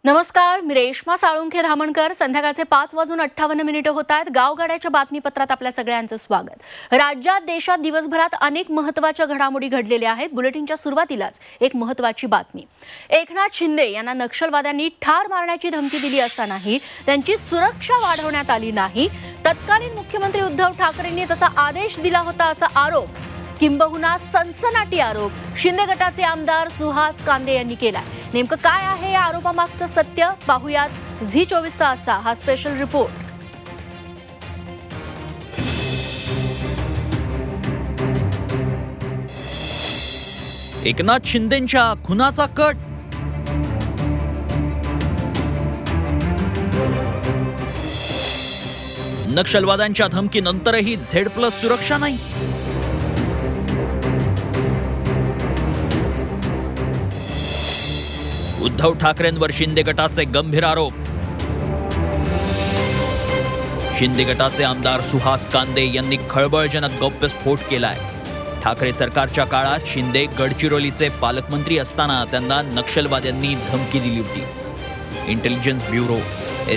नमस्कार, मी रेश्मा साळुंखे धामणकर. संध्याकाळचे 5:58 होत आहेत. गावगाड्याच्या बातमीपत्रात आपल्या सगळ्यांचं स्वागत. राज्यात देशात दिवसभरात अनेक महत्त्वाच्या घडामोडी घडलेल्या आहेत. बुलेटिनच्या सुरुवातीलाच एक महत्त्वाची बातमी. एकनाथ शिंदे यांना नक्षलवाद्यांनी ठार मारण्याची धमकी दिली असतानाही त्यांची सुरक्षा वाढवण्यात आली नाही. तत्कालीन मुख्यमंत्री उद्धव ठाकरेंनी तसा आदेश दिला होता असा आरोप, किंबहुना सनसनाटी आरोप शिंदे गटाचे आमदार सुहास कांदे यांनी केलाय. नेमकं काय आहे या आरोपामागचं सत्य पाहूयात झी 24 तासचा हा स्पेशल रिपोर्ट. एकनाथ शिंदेंच्या खुनाचा कट. नक्षलवाद्यांच्या धमकीनंतरही Z+ सुरक्षा नाही. उद्धव ठाकरेंवर शिंदे गटाचे गंभीर आरोप. शिंदे गटाचे आमदार सुहास कांदे यांनी खळबळजनक गौप्यस्फोट केलाय. ठाकरे सरकारच्या काळात शिंदे गडचिरोलीचे पालकमंत्री असताना त्यांना नक्षलवाद्यांनी धमकी दिली होती. इंटेलिजन्स ब्युरो,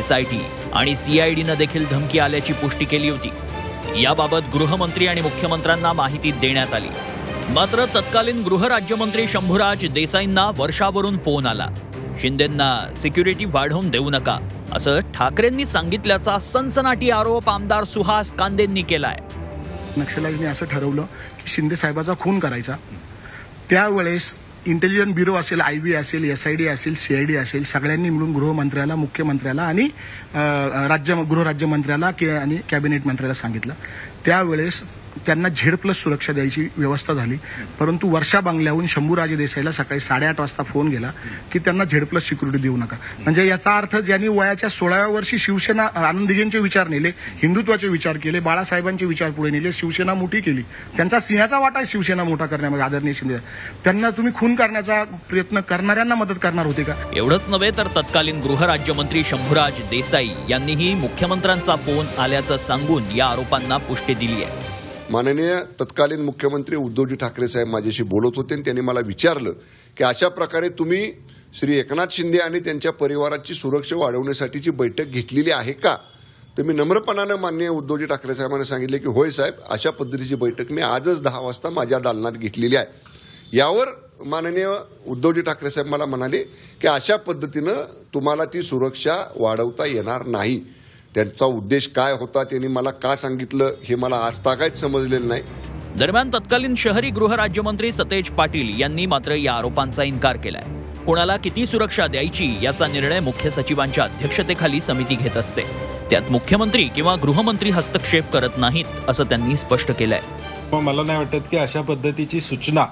SIT आणि CIDनं देखील धमकी आल्याची पुष्टी केली होती. याबाबत गृहमंत्री आणि मुख्यमंत्र्यांना माहिती देण्यात आली. मात्र तत्कालीन गृहराज्यमंत्री शंभूराज देसाईंना वर्षावरून फोन आला. शिंदेंना सिक्युरिटी वाढवून देऊ नका असं ठाकरेंनी सांगितल्याचा सनसनाटी आरोप आमदार सुहास कांदेंनी केलाय. नक्षलवाद्यांनी असं ठरवलं की शिंदे साहेबाचा खून करायचा. त्यावेळेस इंटेलिजन्स ब्युरो असेल, IB असेल, SID असेल, CID असेल, सगळ्यांनी मिळून गृहमंत्र्याला, मुख्यमंत्र्याला आणि गृहराज्यमंत्र्याला आणि कॅबिनेट मंत्र्याला सांगितलं. त्यावेळेस त्यांना Z+ सुरक्षा द्यायची व्यवस्था झाली. परंतु वर्षा बंगल्याहून शंभूराजे देसाईला सकाळी 8:30 वाजता फोन गेला की त्यांना Z+ सिक्युरिटी देऊ नका. म्हणजे याचा अर्थ ज्यांनी वयाच्या 16व्या वर्षी शिवसेना, आनंद दिघेंचे विचार नेले, हिंदुत्वाचे विचार केले, बाळासाहेबांचे विचार पुढे नेले, शिवसेना मोठी केली, त्यांचा सिंहाचा वाटा शिवसेना मोठा करण्यामध्ये आदरणीय शिंदे, त्यांना तुम्ही खून करण्याचा प्रयत्न करणाऱ्यांना मदत करणार होते का? एवढंच नव्हे तर तत्कालीन गृहराज्यमंत्री शंभूराज देसाई यांनीही मुख्यमंत्र्यांचा फोन आल्याचं सांगून या आरोपांना पुष्टी दिली आहे. माननीय तत्कालीन मुख्यमंत्री उद्धवजी ठाकरे साहेब माझ्याशी बोलत होते आणि त्यांनी मला विचारलं की अशा प्रकारे तुम्ही श्री एकनाथ शिंदे आणि त्यांच्या परिवाराची सुरक्षा वाढवण्यासाठीची बैठक घेतलेली आहे का? तर मी नम्रपणानं माननीय उद्धवजी ठाकरे साहेबांना सांगितले की होय साहेब, अशा पद्धतीची बैठक मी आजच 10 वाजता माझ्या दालनात घेतलेली आहे. यावर माननीय उद्धवजी ठाकरे साहेब मला म्हणाले की अशा पद्धतीनं तुम्हाला ती सुरक्षा वाढवता येणार नाही. त्यांचा उद्देश काय होता, त्यांनी मला का सांगितलं हे मला आजतागायत समजलेलं नाही. दरम्यान तत्कालीन शहरी गृहराज्यमंत्री सतेज पाटील यांनी मात्र या आरोपांचा इन्कार केलाय. कोणाला किती सुरक्षा द्यायची याचा निर्णय मुख्य सचिवांच्या अध्यक्षतेखाली समिती घेत असते. त्यात मुख्यमंत्री किंवा गृहमंत्री हस्तक्षेप करत नाहीत असं त्यांनी स्पष्ट केलंय. मला नाही वाटत की अशा पद्धतीची सूचना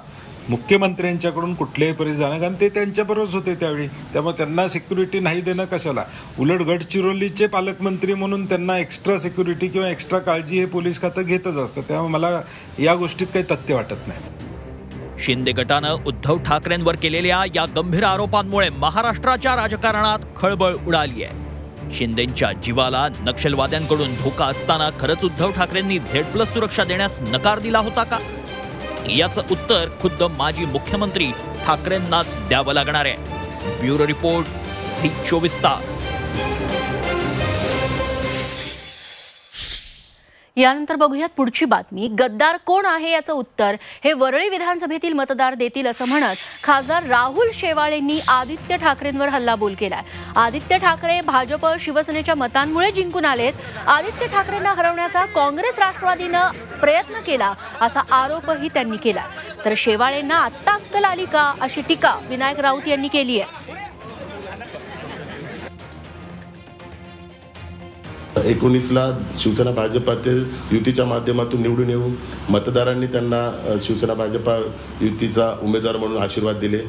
मुख्यमंत्र्यांच्याकडून कुठल्याही परिस्थिती जाणं, कारण ते त्यांच्याबरोबरच होते त्यावेळी, त्यामुळे त्यांना सिक्युरिटी नाही देणं कशाला. उलट गडचिरोलीचे पालकमंत्री म्हणून त्यांना एक्स्ट्रा सिक्युरिटी किंवा एक्स्ट्रा काळजी हे पोलीस खातं घेतच असतं. त्यामुळे मला या गोष्टीत काही तथ्य वाटत नाही. शिंदे गटानं उद्धव ठाकरेंवर केलेल्या या गंभीर आरोपांमुळे महाराष्ट्राच्या राजकारणात खळबळ उडाली आहे. शिंदेंच्या जीवाला नक्षलवाद्यांकडून धोका असताना खरंच उद्धव ठाकरेंनी Z+ सुरक्षा देण्यास नकार दिला होता का? याचं उत्तर खुद्द माजी मुख्यमंत्री ठाकरेंनाच द्यावं लागणार आहे. ब्युरो रिपोर्ट, झी 24 तास. यानंतर बघूयात पुढची बातमी. गद्दार कोण आहे याचं उत्तर हे वरळी विधानसभेतील मतदार देतील असं म्हणत खासदार राहुल शेवाळेंनी आदित्य ठाकरेंवर हल्लाबोल केलाय. आदित्य ठाकरे भाजप शिवसेनेच्या मतांमुळे जिंकून आलेत. आदित्य ठाकरेंना हरवण्याचा काँग्रेस राष्ट्रवादीनं प्रयत्न केला असा आरोपही त्यांनी केला. तर शेवाळेंना आत्ता अक्कल आली का अशी टीका विनायक राऊत यांनी केली आहे. 19ला शिवसेना भाजपाचे युतीच्या माध्यमातून निवडून येऊन मतदारांनी त्यांना शिवसेना भाजपा युतीचा उमेदवार म्हणून आशीर्वाद दिले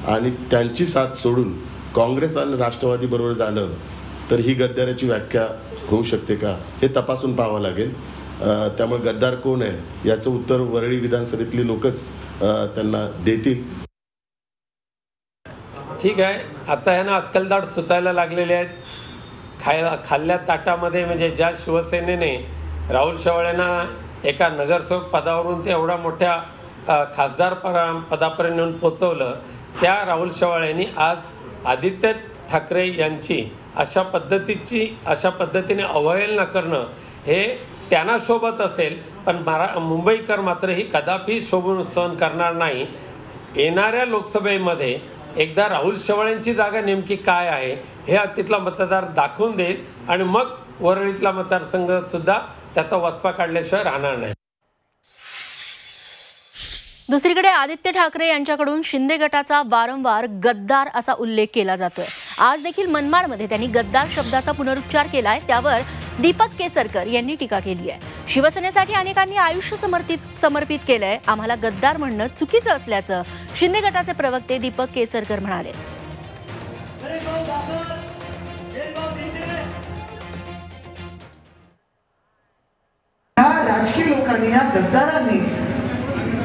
आणि त्यांची साथ सोडून काँग्रेस आणि राष्ट्रवादी बरोबर जाणं, तर ही गद्दाराची व्याख्या होऊ शकते का हे तपासून पाहावं लागेल. त्यामुळे गद्दार कोण आहे याचं उत्तर वरळी विधानसभेतली लोकच त्यांना देतील. ठीक आहे, आता ह्यांना अक्कलदाट सुचायला लागलेले आहेत. खाल्ल्या ताटामध्ये म्हणजे ज्या शिवसेनेने राहुल शेवाळेंना एका नगरसेवक पदावरून ते एवढ्या मोठ्या खासदार पदापर्यंत नेऊन पोचवलं, त्या राहुल शेवाळेंनी आज आदित्य ठाकरे यांची अशा पद्धतीने अवहेलना करणं हे त्यांना शोभत असेल, पण मुंबईकर मात्र ही कदापि शोभून सहन करणार नाही. येणाऱ्या लोकसभेमध्ये एकदा राहुल शेवाळेंची जागा नेमकी काय आहे हे तिथला मतदार दाखवून देईल आणि मग वरळीतला मतदारसंघ सुद्धा त्याचा वचपा काढल्याशिवाय राहणार नाही. दुसरीकडे आदित्य ठाकरे यांच्याकडून शिंदे गटाचा वारंवार गद्दार असा उल्लेख केला जातोय. आज देखील मनमाडमध्ये त्यांनी गद्दार शब्दाचा पुनरुच्चार केलाय. त्यावर दीपक केसरकर यांनी टीका केली आहे. शिवसेनेसाठी अनेकांनी आयुष्य समर्पित केलंय, आम्हाला गद्दार म्हणणं चुकीचं असल्याचं शिंदे गटाचे प्रवक्ते दीपक केसरकर म्हणाले. राजकीय लोकांनी, ह्या गद्दारांनी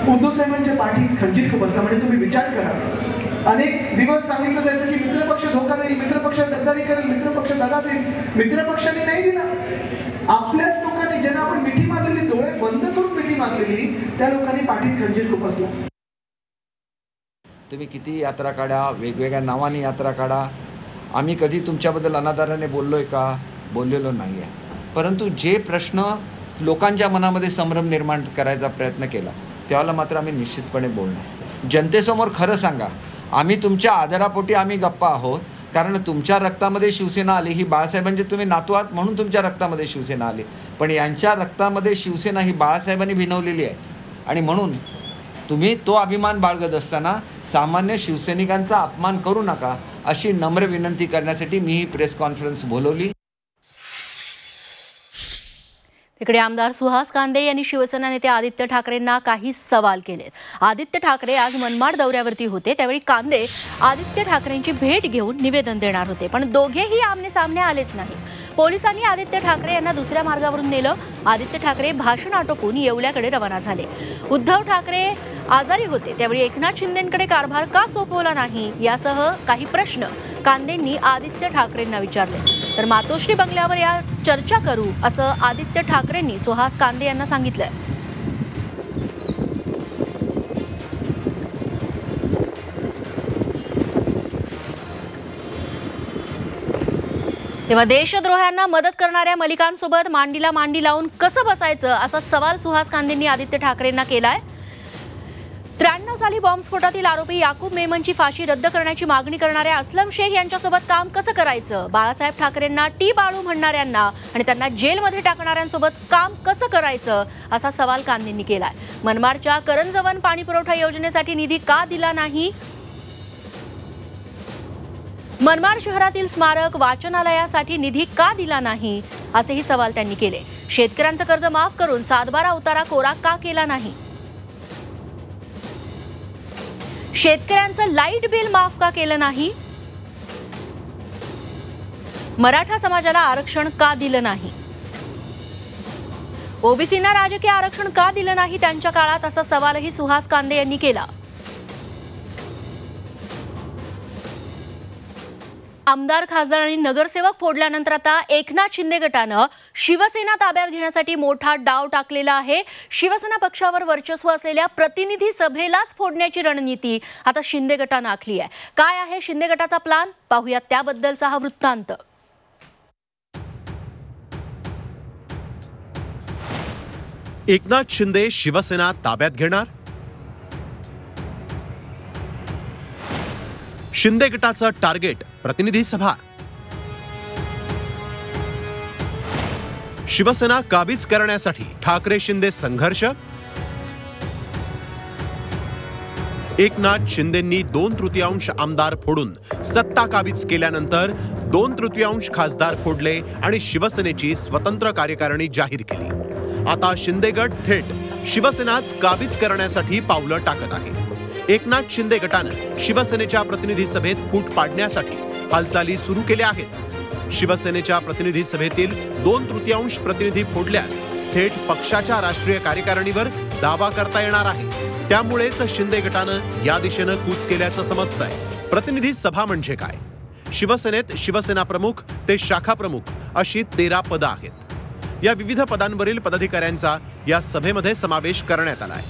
उद्धव साहेबांच्या पाठीत खंजीर बसला. म्हणजे तुम्ही विचार करा, अनेक दिवस सांगितलं जायचं की मित्रपक्ष धोका देईल, मित्रपक्ष गद्दारी करेल, मित्रपक्ष दगा देईल. मित्रपक्षाने नाही दिला. आपल्याच लोकांनी, ज्यांना आपण मिठी मारलेली, डोळे बंद करून मिठी मारलेली, त्या लोकांनी पाठीत खंजीर खुपसला. तुम्ही किती यात्रा काढा, वेगवेगळ्या नावाने यात्रा काढा, आम्ही कधी तुमच्याबद्दल अनादराने बोललोय का? बोललेलो नाही आहे. परंतु जे प्रश्न लोकांच्या मनामध्ये संभ्रम निर्माण करायचा प्रयत्न केला त्याला मात्र आम्ही निश्चितपणे बोलणार. जनतेसमोर खरं सांगा, आम्ही तुमच्या आदरापोटी आम्ही गप्पा आहोत, कारण तुमच्या रक्तामध्ये शिवसेना आली. ही बाळासाहेबांची तुम्ही नातू आहात म्हणून तुमच्या रक्तामध्ये शिवसेना आली, पण यांच्या रक्तामध्ये शिवसेना ही बाळासाहेबांनी भिनवलेली आहे. आणि म्हणून तुम्ही तो अभिमान बाळगत असताना सामान्य शिवसैनिकांचा अपमान करू नका, अशी नम्र विनंती करण्यासाठी मी ही प्रेस कॉन्फरन्स बोलवली. तिकडे आमदार सुहास कांदे यांनी शिवसेना नेते आदित्य ठाकरेंना काही सवाल केलेत. आदित्य ठाकरे आज मनमाड दौऱ्यावरती होते, त्यावेळी कांदे आदित्य ठाकरेंची भेट घेऊन निवेदन देणार होते, पण दोघेही आमने सामने आलेच नाही. पोलिसांनी आदित्य ठाकरे यांना दुसऱ्या मार्गावरून नेलं. आदित्य ठाकरे भाषण आटोपून येवल्याकडे रवाना झाले. उद्धव ठाकरे आजारी होते, त्यावेळी एकनाथ शिंदेंकडे कारभार का सोपवला नाही यासह काही प्रश्न कांदेंनी आदित्य ठाकरेंना विचारले. तर मातोश्री बंगल्यावर या चर्चा करू असं आदित्य ठाकरेंनी सुहास कांदे यांना सांगितलंय. तेव्हा देशद्रोह्यांना मदत करणाऱ्या मलिकांसोबत मांडीला मांडी लावून कसं बसायचं असा सवाल सुहास कांदेंनी आदित्य ठाकरेंना केलाय. 93 साली बॉम्बस्फोटातील आरोपी याकूब मेमनची फाशी रद्द करण्याची मागणी करणाऱ्या अस्लम शेख यांच्यासोबत काम कसं करायचं, बाळासाहेब ठाकरेंना टी बाळू म्हणणाऱ्यांना आणि त्यांना जेलमध्ये टाकणाऱ्यांसोबत काम कसं करायचं असा सवाल कांदेंनी केलाय. मनमाडच्या करंजवन पाणीपुरवठा योजनेसाठी निधी का दिला नाही, मनमाड शहरातील स्मारक वाचनालयासाठी निधी का दिला नाही असेही सवाल त्यांनी केले. शेतकऱ्यांचं कर्ज माफ करून 7/12 उतारा कोरा का केला नाही, शेतकऱ्यांचं लाईट बिल माफ का केलं नाही, मराठा समाजाला आरक्षण का दिलं नाही, ओबीसींना राजकीय आरक्षण का दिलं नाही त्यांच्या काळात असा सवालही सुहास कांदे यांनी केला. आमदार, खासदार आणि नगरसेवक फोडल्यानंतर आता एकनाथ शिंदे गटानं शिवसेना ताब्यात घेण्यासाठी मोठा डाव टाकलेला आहे. शिवसेना पक्षावर वर्चस्व असलेल्या प्रतिनिधी सभेलाच फोडण्याची रणनीती आता शिंदे गटानं आखली आहे. काय आहे शिंदे गटाचा प्लान, पाहूयात त्याबद्दलचा हा वृत्तांत. एकनाथ शिंदे शिवसेना ताब्यात घेणार, शिंदे गटाचं टार्गेट प्रतिनिधी सभा, शिवसेना काबीज करण्यासाठी ठाकरे शिंदे संघर्ष, एकनाथ शिंदेंनी 2/3 आमदार फोडून सत्ता काबीज केल्यानंतर 2/3 खासदार फोडले आणि शिवसेनेची स्वतंत्र कार्यकारिणी जाहीर केली. आता शिंदे गट थेट शिवसेनाच काबीज करण्यासाठी पावलं टाकत आहे. एकनाथ शिंदे गटानं शिवसेनेच्या प्रतिनिधी सभेत फूट पाडण्यासाठी हालचाली सुरू केल्या आहेत. शिवसेनेच्या प्रतिनिधी सभेतील 2/3 प्रतिनिधी फोडल्यास थेट पक्षाच्या राष्ट्रीय कार्यकारिणीवर दावा करता येणार आहे. त्यामुळेच शिंदे गटानं या दिशेनं कूच केल्याचं समजतंय. प्रतिनिधी सभा म्हणजे काय? शिवसेनेत शिवसेना प्रमुख ते शाखा प्रमुख अशी 13 पदं आहेत. या विविध पदांवरील पदाधिकाऱ्यांचा या सभेमध्ये समावेश करण्यात आलाय.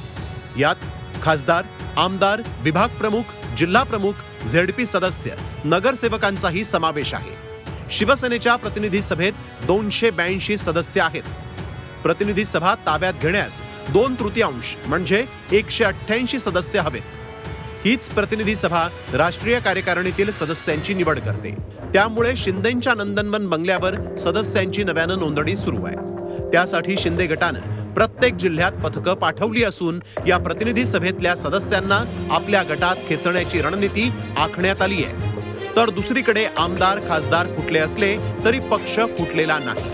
यात खासदार, आमदार, विभाग प्रमुख, जिल्हा प्रमुख, झेडपी सदस्य, नगरसेवकांचाही समावेश आहे. शिवसेनेच्या प्रतिनिधी सभेत 282 सदस्य आहेत. प्रतिनिधी सभा ताब्यात घेण्यास 2/3 म्हणजे 188 सदस्य हवेत. हीच प्रतिनिधी सभा राष्ट्रीय कार्यकारिणीतील सदस्यांची निवड करते. त्यामुळे शिंदेंच्या नंदनवन बंगल्यावर सदस्यांची नव्यानं नोंदणी सुरू आहे. त्यासाठी शिंदे गटानं प्रत्येक जिल्ह्यात पथकं पाठवली असून या प्रतिनिधी सभेतल्या सदस्यांना आपल्या गटात खेचण्याची रणनीती आखण्यात आली आहे. तर दुसरीकडे आमदार, खासदार फुटले असले तरी पक्ष फुटलेला नाही.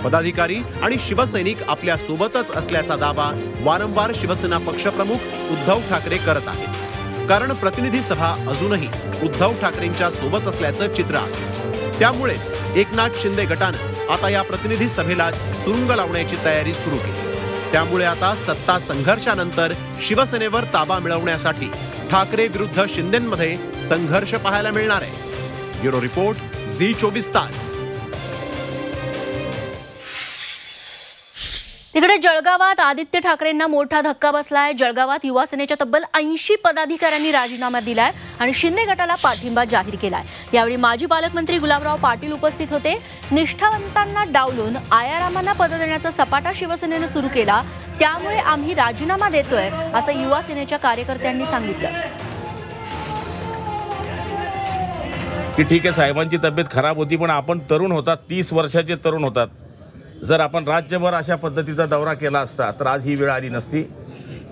पदाधिकारी आणि शिवसैनिक आपल्या सोबतच असल्याचा दावा वारंवार शिवसेना पक्षप्रमुख उद्धव ठाकरे करत आहेत. कारण प्रतिनिधी सभा अजूनही उद्धव ठाकरेंच्या सोबत असल्याचं चित्र आहे. त्यामुळेच एकनाथ शिंदे गटानं आता या प्रतिनिधी सभेलाच सुरुंग लावण्याची तयारी सुरू केली. त्यामुळे आता सत्ता संघर्षानंतर शिवसेनेवर ताबा मिळवण्यासाठी ठाकरे विरुद्ध शिंदेंमध्ये संघर्ष पाहायला मिळणार आहे. ब्युरो रिपोर्ट, झी24 तास. तिकडे जळगावात आदित्य ठाकरेंना मोठा धक्का बसलाय. जळगावात युवा सेनेच्या तब्बल 80 पदाधिकाऱ्यांनी राजीनामा दिलाय आणि शिंदे गटाला पाठिंबा जाहीर केलाय. यावेळी माजी पालकमंत्री गुलाबराव पाटील उपस्थित होते. निष्ठावंतांना डावलून आयारामांना पद देण्याचा सपाटा शिवसेनेनं सुरू केला, त्यामुळे आम्ही राजीनामा देतोय असं युवा सेनेच्या कार्यकर्त्यांनी सांगितलं. की ठीक आहे, साहेबांची तब्येत खराब होती, पण आपण तरुण होतात, 30 वर्षाचे तरुण होतात. जर आपण राज्यभर अशा पद्धतीचा दौरा केला असता तर आज ही वेळ आली नसती.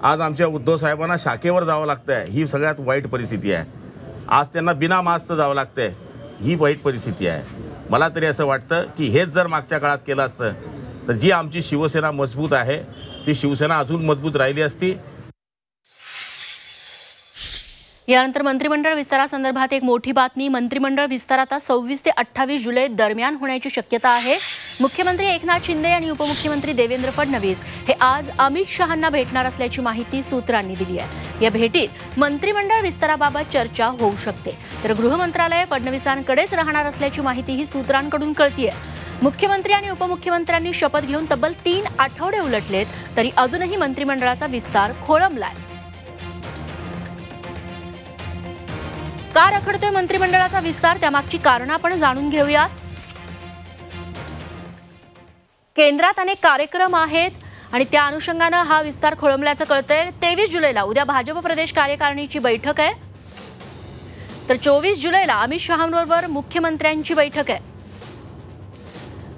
आज आमच्या उद्धव साहेबांना शाखेवर जावं लागतंय, ही सगळ्यात वाईट परिस्थिती आहे. आज त्यांना बिना मास्क जावं लागतंय, ही वाईट परिस्थिती आहे. मला तरी असं वाटतं की हेच जर मागच्या काळात केलं असतं तर जी आमची शिवसेना मजबूत आहे ती शिवसेना अजून मजबूत राहिली असती. यानंतर मंत्रिमंडळ विस्तारासंदर्भात एक मोठी बातमी. मंत्रिमंडळ विस्तार आता 26 ते 28 जुलै दरम्यान होण्याची शक्यता आहे. मुख्यमंत्री एकनाथ शिंदे आणि उपमुख्यमंत्री देवेंद्र फडणवीस हे आज अमित शहांना भेटणार असल्याची माहिती सूत्रांनी दिली आहे. या भेटीत मंत्रिमंडळ विस्ताराबाबत चर्चा होऊ शकते. तर गृहमंत्रालय फडणवीसांकडेच राहणार असल्याची माहितीही सूत्रांकडून कळतीये. मुख्यमंत्री आणि उपमुख्यमंत्र्यांनी शपथ घेऊन तब्बल 3 आठवडे उलटलेत तरी अजूनही मंत्रिमंडळाचा विस्तार खोळंबलाय. का रखडतोय मंत्रिमंडळाचा विस्तार, त्यामागची कारणं आपण जाणून घेऊयात. केंद्रात अनेक कार्यक्रम आहेत आणि त्या अनुषंगानं हा विस्तार खोळंबल्याचं कळतंय. 23 जुलैला उद्या भाजप प्रदेश कार्यकारिणीची बैठक आहे, तर 24 जुलैला अमित शहांबरोबर मुख्यमंत्र्यांची बैठक आहे.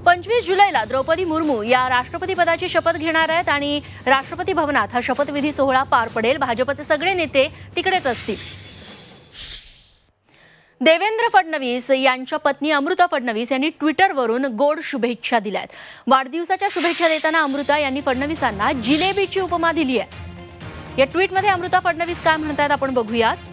25 जुलैला द्रौपदी मुर्मू या राष्ट्रपती पदाची शपथ घेणार आहेत आणि राष्ट्रपती भवनात हा शपथविधी सोहळा पार पडेल. भाजपचे सगळे नेते तिकडेच असतील. देवेंद्र फडणवीस यांच्या पत्नी अमृता फडणवीस यांनी ट्विटरवरून गोड शुभेच्छा दिल्यात. वाढदिवसाच्या शुभेच्छा देताना अमृता यांनी फडणवीसांना जिलेबीची उपमा दिली आहे. या ट्विटमध्ये अमृता फडणवीस काय म्हणतात आपण बघूयात.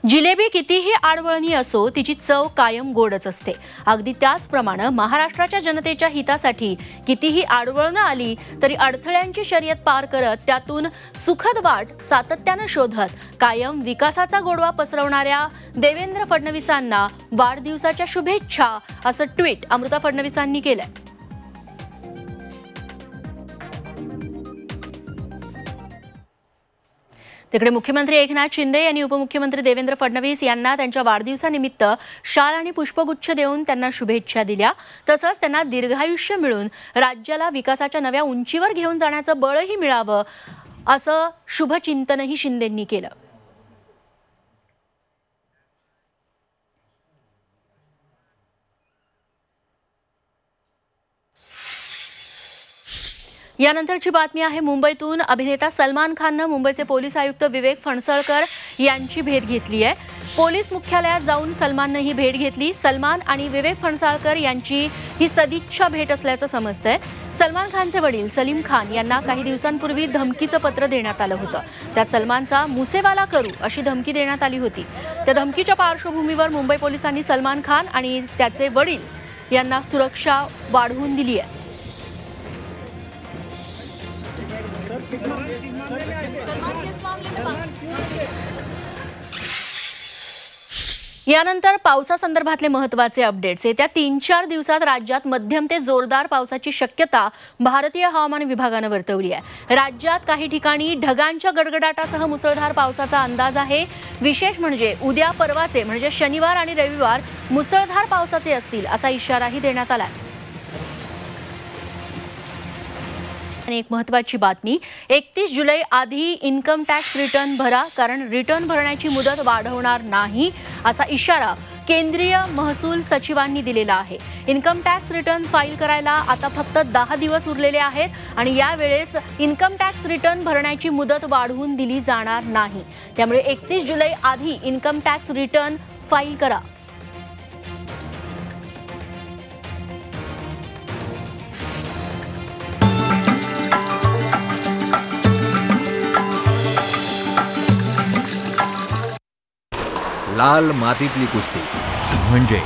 जिलेबी कितीही आडवळणी असो तिची चव कायम गोडच असते. अगदी त्याचप्रमाणे महाराष्ट्राच्या जनतेच्या हितासाठी कितीही आडवळणं आली तरी अडथळ्यांची शर्यत पार करत त्यातून सुखद वाट सातत्यानं शोधत कायम विकासाचा गोडवा पसरवणाऱ्या देवेंद्र फडणवीसांना वाढदिवसाच्या शुभेच्छा असं ट्विट अमृता फडणवीसांनी केलंय. तिकडे मुख्यमंत्री एकनाथ शिंदे यांनी उपमुख्यमंत्री देवेंद्र फडणवीस यांना त्यांच्या वाढदिवसानिमित्त शाल आणि पुष्पगुच्छ देऊन त्यांना शुभेच्छा दिल्या. तसंच त्यांना दीर्घायुष्य मिळून राज्याला विकासाच्या नव्या उंचीवर घेऊन जाण्याचं बळही मिळावं असं शुभचिंतनही शिंदेंनी केलं. यानंतरची बातमी आहे मुंबईतून. अभिनेता सलमान खाननं मुंबईचे पोलीस आयुक्त विवेक फणसळकर यांची भेट घेतली आहे. पोलीस मुख्यालयात जाऊन सलमाननं ही भेट घेतली. सलमान आणि विवेक फणसळकर यांची ही सदिच्छा भेट असल्याचं समजतंय. सलमान खानचे वडील सलीम खान यांना काही दिवसांपूर्वी धमकीचं पत्र देण्यात आलं होतं. त्यात सलमानचा मुसेवाला करू अशी धमकी देण्यात आली होती. त्या धमकीच्या पार्श्वभूमीवर मुंबई पोलिसांनी सलमान खान आणि त्याचे वडील यांना सुरक्षा वाढवून दिली आहे. यानंतर पावसासंदर्भातले महत्त्वाचे अपडेट्स. येत्या 3-4 दिवसात राज्यात मध्यम ते जोरदार पावसाची शक्यता भारतीय हवामान विभागानं वर्तवली आहे. राज्यात काही ठिकाणी ढगांच्या गडगडाटासह मुसळधार पावसाचा अंदाज आहे. विशेष म्हणजे उद्या परवाचे म्हणजे शनिवार आणि रविवार मुसळधार पावसाचे असतील असा इशाराही देण्यात आला आहे. आणि एक महत्त्वाची बातमी, 31 जुलै आधी इन्कम टॅक्स रिटर्न भरा, कारण रिटर्न भरण्याची मुदत वाढवणार नाही असा इशारा केंद्रीय महसूल सचिवांनी दिलेला आहे. इन्कम टॅक्स रिटर्न फाईल करायला आता फक्त 10 दिवस उरलेले आहेत आणि यावेळेस इन्कम टॅक्स रिटर्न भरण्याची मुदत वाढवून दिली जाणार नाही. त्यामुळे 31 जुलै आधी इन्कम टॅक्स रिटर्न फाईल करा. लाल मातीतली कुस्ती म्हणजे